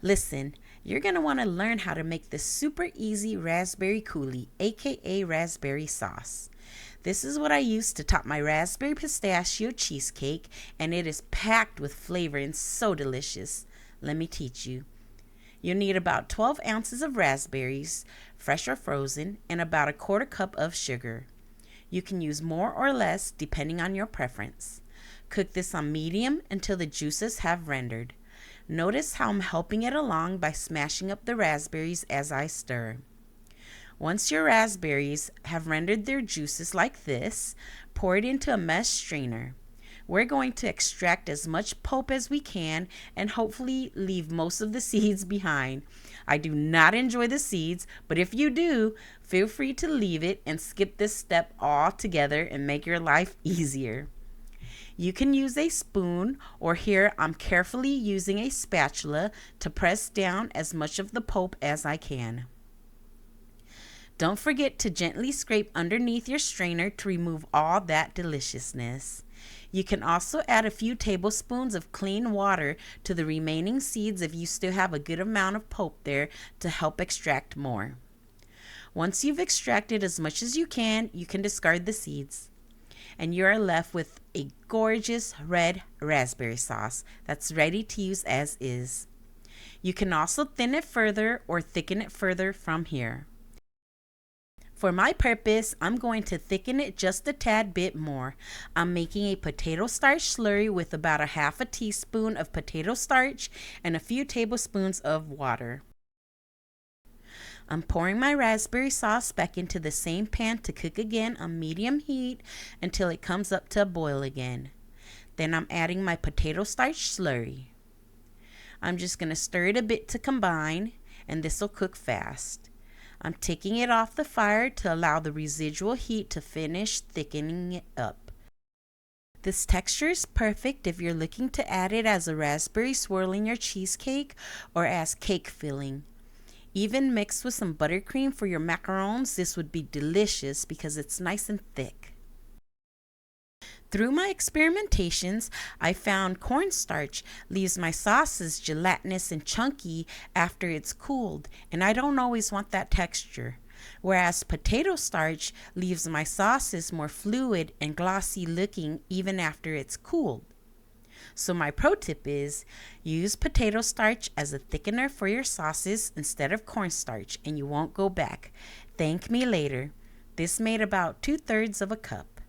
Listen, you're going to want to learn how to make this super easy raspberry coulis, aka raspberry sauce. This is what I use to top my raspberry pistachio cheesecake, and it is packed with flavor and so delicious. Let me teach you. You'll need about 12 ounces of raspberries, fresh or frozen, and about a quarter cup of sugar. You can use more or less depending on your preference. Cook this on medium until the juices have rendered. Notice how I'm helping it along by smashing up the raspberries as I stir. Once your raspberries have rendered their juices like this, pour it into a mesh strainer. We're going to extract as much pulp as we can and hopefully leave most of the seeds behind. I do not enjoy the seeds, but if you do, feel free to leave it and skip this step altogether and make your life easier. You can use a spoon, or here I'm carefully using a spatula to press down as much of the pulp as I can. Don't forget to gently scrape underneath your strainer to remove all that deliciousness. You can also add a few tablespoons of clean water to the remaining seeds if you still have a good amount of pulp there to help extract more. Once you've extracted as much as you can discard the seeds. And you are left with a gorgeous red raspberry sauce that's ready to use as is. You can also thin it further or thicken it further from here. For my purpose, I'm going to thicken it just a tad bit more. I'm making a potato starch slurry with about a half a teaspoon of potato starch and a few tablespoons of water. I'm pouring my raspberry sauce back into the same pan to cook again on medium heat until it comes up to a boil again. Then I'm adding my potato starch slurry. I'm just going to stir it a bit to combine, and this will cook fast. I'm taking it off the fire to allow the residual heat to finish thickening it up. This texture is perfect if you're looking to add it as a raspberry swirl in your cheesecake or as cake filling. Even mixed with some buttercream for your macarons, this would be delicious because it's nice and thick. Through my experimentations, I found cornstarch leaves my sauces gelatinous and chunky after it's cooled, and I don't always want that texture. Whereas potato starch leaves my sauces more fluid and glossy looking even after it's cooled. So my pro tip is use potato starch as a thickener for your sauces instead of cornstarch, and you won't go back. Thank me later. This made about 2/3 of a cup.